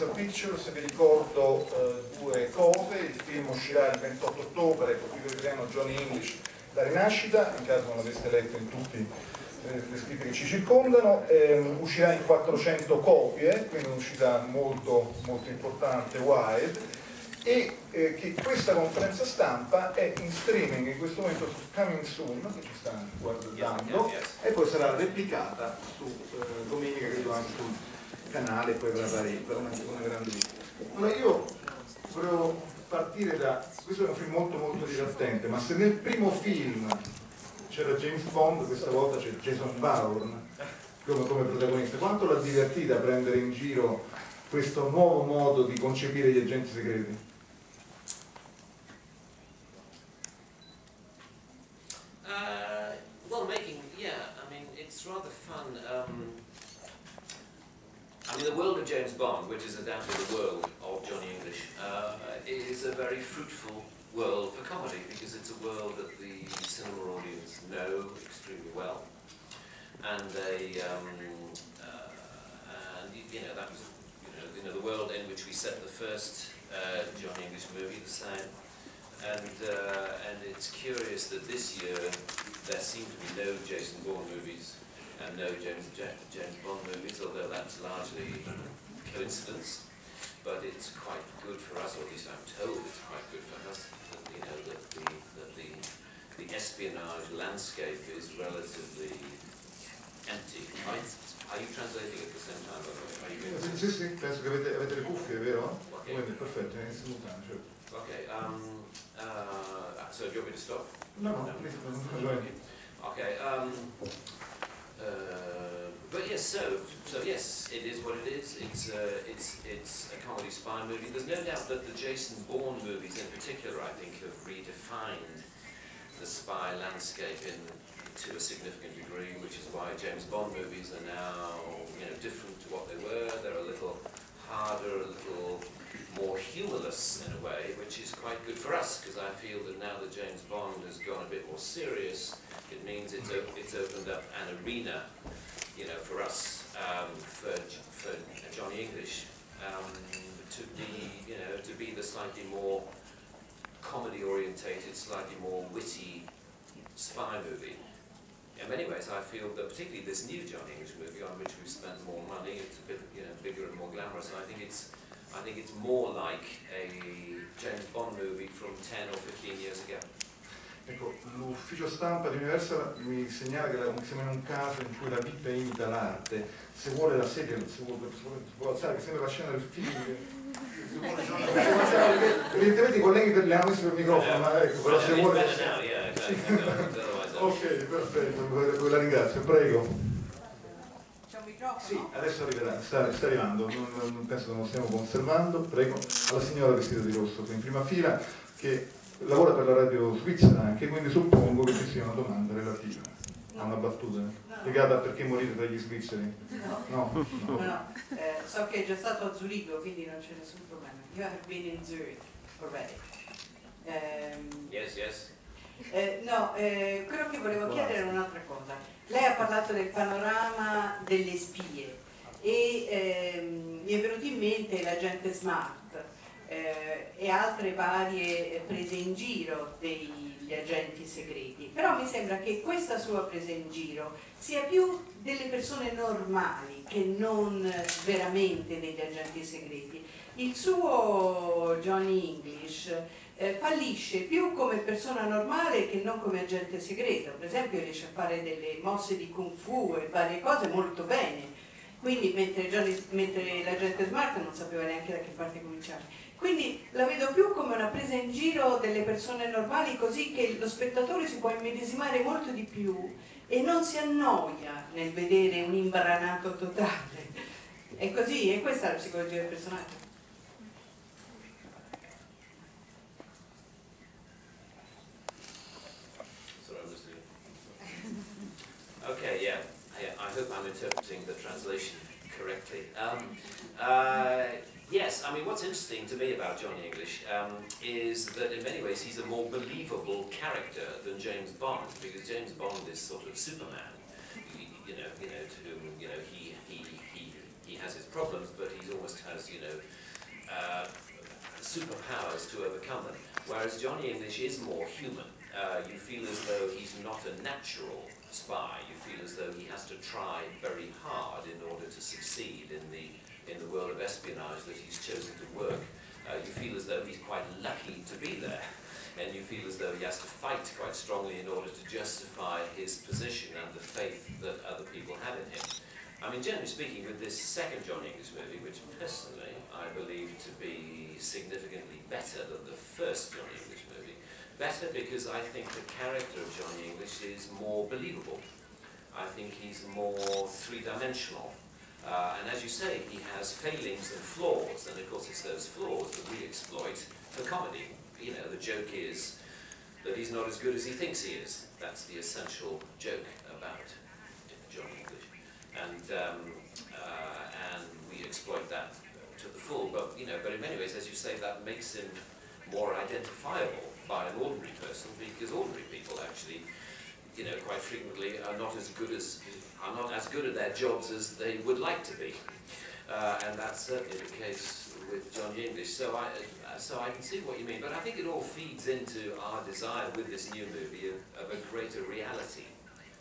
Conferenza Pictures. Vi ricordo due cose: il film uscirà il 28 ottobre, qui vedremo Johnny English, La Rinascita, in caso non l'aveste letto in tutte le scritte che ci circondano. Uscirà in 400 copie, quindi un'uscita molto, molto importante, wide, e che questa conferenza stampa è in streaming in questo momento su Coming Soon, che ci sta guardando, e poi sarà replicata su domenica, credo, anche sul canale, poi avrà una grande vita. Allora io volevo partire da, questo è un film molto molto divertente, ma se nel primo film c'era James Bond, questa volta c'è Jason Bourne come protagonista, quanto l'ha divertita a prendere in giro questo nuovo modo di concepire gli agenti segreti? Well, I mean, it's rather fun. I mean, the world of James Bond, which is undoubtedly the world of Johnny English, is a very fruitful world for comedy, because it's a world that the cinema audience know extremely well, and they, and that was, the world in which we set the first Johnny English movie, the same. And it's curious that this year there seem to be no Jason Bourne movies and no James Bond movies, although that's largely coincidence. But it's quite good for us, or at least I'm told it's quite good for us, that the espionage landscape is relatively empty. Are you translating at the same time, by the way? Are you going to... Sì, penso che avete le cuffie, vero? Okay. Quindi perfetto, è in simultaneo, certo. Okay, so do you want me to stop? No. Okay, but yes, so yes, it is what it is. It's a comedy spy movie. There's no doubt that the Jason Bourne movies in particular, I think, have redefined the spy landscape to a significant degree, which is why James Bond movies are now, different to what they were. They're a little harder, a little more humorless in a way, which is quite good for us, because I feel that now that James Bond has gone a bit more serious, it means it's opened up an arena, for us, for Johnny English, to be the slightly more comedy-orientated, slightly more witty spy movie. In many ways, I feel that particularly this new Johnny English movie, on which we've spent more money, it's a bit bigger and more glamorous. And I think it's more like a James Bond movie from 10 or 15 years ago. Ecco, l'ufficio stampa di Universal mi segnala che siamo in un caso in cui la vita imita l'arte. Se vuole la sedia, se vuole alzare, che sembra la scena del film. Evidentemente i colleghi le hanno messo per il microfono, ma ecco, però se vuole... Ok, perfetto, la ringrazio, prego. C'è un microfono? Sì, adesso arriverà, sta arrivando, non penso che non lo stiamo conservando. Prego, alla signora vestita di rosso, qui in prima fila, che lavora per la radio svizzera anche, quindi suppongo che ci sia una domanda relativa a una battuta legata a perché morire tra gli svizzeri. No. So che è già stato a Zurigo, quindi non c'è nessun problema. You have been in Zurich already. Yes. Quello che volevo chiedere era un'altra cosa. Lei ha parlato del panorama delle spie e mi è venuto in mente l'agente Smart e altre varie prese in giro degli agenti segreti, però mi sembra che questa sua presa in giro sia più delle persone normali che non veramente degli agenti segreti. Il suo Johnny English fallisce più come persona normale che non come agente segreto. Per esempio riesce a fare delle mosse di kung fu e varie cose molto bene, quindi mentre l'agente Smart non sapeva neanche da che parte cominciare. Quindi la vedo più come una presa in giro delle persone normali, così che lo spettatore si può immedesimare molto di più e non si annoia nel vedere un imbaranato totale. È così, e questa è la psicologia del personaggio. Okay, yeah, I hope I'm interpreting the translation correctly. Yes, I mean, what's interesting to me about Johnny English is that in many ways he's a more believable character than James Bond, because James Bond is sort of Superman, to whom he has his problems, but he almost has, you know, superpowers to overcome them. Whereas Johnny English is more human. You feel as though he's not a natural spy. You feel as though he has to try very hard in order to succeed in the world of espionage that he's chosen to work. You feel as though he's quite lucky to be there. And you feel as though he has to fight quite strongly in order to justify his position and the faith that other people have in him. I mean, generally speaking, with this second Johnny English movie, which personally I believe to be significantly better than the first Johnny English movie, better because I think the character of Johnny English is more believable. I think he's more three-dimensional. And as you say, he has failings and flaws, and of course it's those flaws that we exploit for comedy. You know, the joke is that he's not as good as he thinks he is. That's the essential joke about Johnny English. And we exploit that to the full, but you know, but in many ways, as you say, that makes him more identifiable by an ordinary person, because ordinary people actually, you know, quite frequently are not as good at their jobs as they would like to be, and that's certainly the case with Johnny English. So I can see what you mean, but I think it all feeds into our desire with this new movie of a greater reality.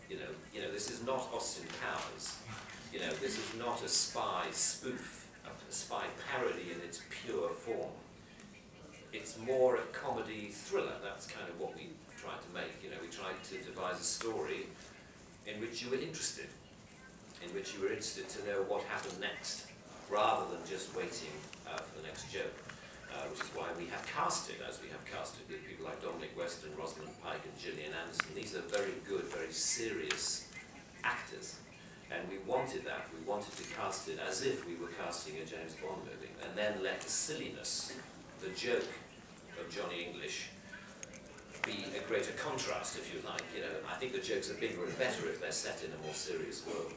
You know, this is not Austin Powers. You know, this is not a spy spoof, a spy parody in its pure form. It's more a comedy thriller. That's kind of what we tried to make. You know, we tried to devise a story in which you were interested, to know what happened next, rather than just waiting for the next joke. Which is why we have casted, as we have casted, with people like Dominic West and Rosamund Pike and Gillian Anderson. These are very good, very serious actors. And we wanted that. We wanted to cast it as if we were casting a James Bond movie, and then let the silliness, the joke of Johnny English be a greater contrast, if you like. You know, I think the jokes are bigger and better if they're set in a more serious world.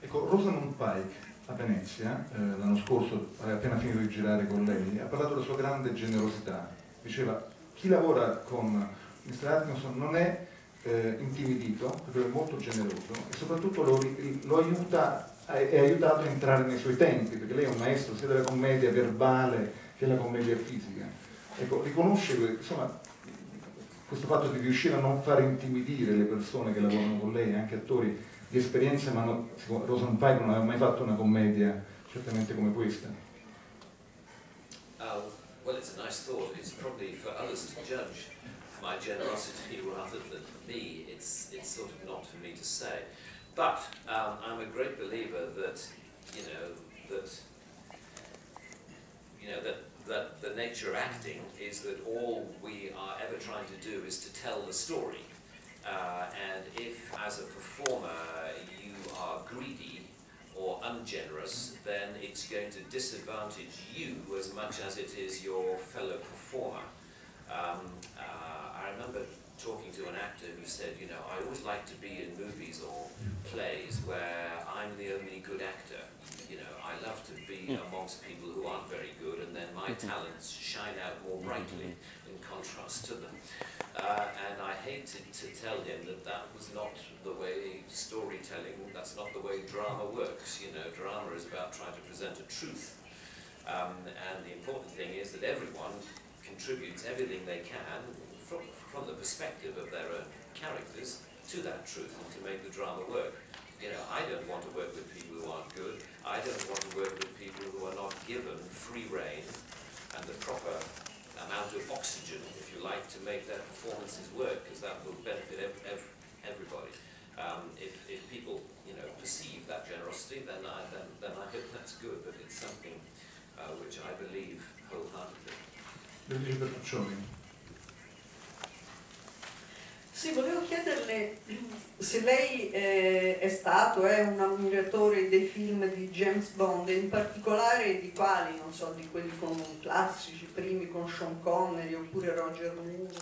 Ecco, Rosamund Pike a Venezia, l'anno scorso, aveva appena finito di girare con lei, ha parlato della sua grande generosità. Diceva, chi lavora con Mr. Atkinson non è intimidito, perché è molto generoso, e soprattutto lo aiuta, è aiutato a entrare nei suoi tempi, perché lei è un maestro sia della commedia verbale che della commedia fisica. Ecco, riconosce, insomma, questo fatto di riuscire a non far intimidire le persone che lavorano con lei, anche attori di esperienza, ma Rosamund Pike non aveva mai fatto una commedia certamente come questa. Well, it's a nice thought. It's probably for others to judge my generosity rather than me. It's sort of not for me to say. But I'm a great believer that that the nature of acting is that all we are ever trying to do is to tell the story. And if, as a performer, you are greedy or ungenerous, then it's going to disadvantage you as much as it is your fellow performer. I remember talking to an actor who said, you know, I always like to be in movies or plays where I'm the only good actor. You know, I love to be amongst people who aren't very good, and then my talents shine out more brightly in contrast to them. And I hated to tell him that that was not the way storytelling, that's not the way drama works. You know, drama is about trying to present a truth. And the important thing is that everyone contributes everything they can from the perspective of their own characters to that truth and to make the drama work. You know, I don't want to work with people who aren't good. I don't want to work with people who are not given free rein and the proper amount of oxygen, if you like, to make their performances work, because that will benefit everybody. If people, you know, perceive that generosity, then I hope that's good, but it's something which I believe wholeheartedly. Sì, volevo chiederle se lei è stato, è un ammiratore dei film di James Bond, e in particolare di quali, non so, di quelli con classici, primi con Sean Connery oppure Roger Moore.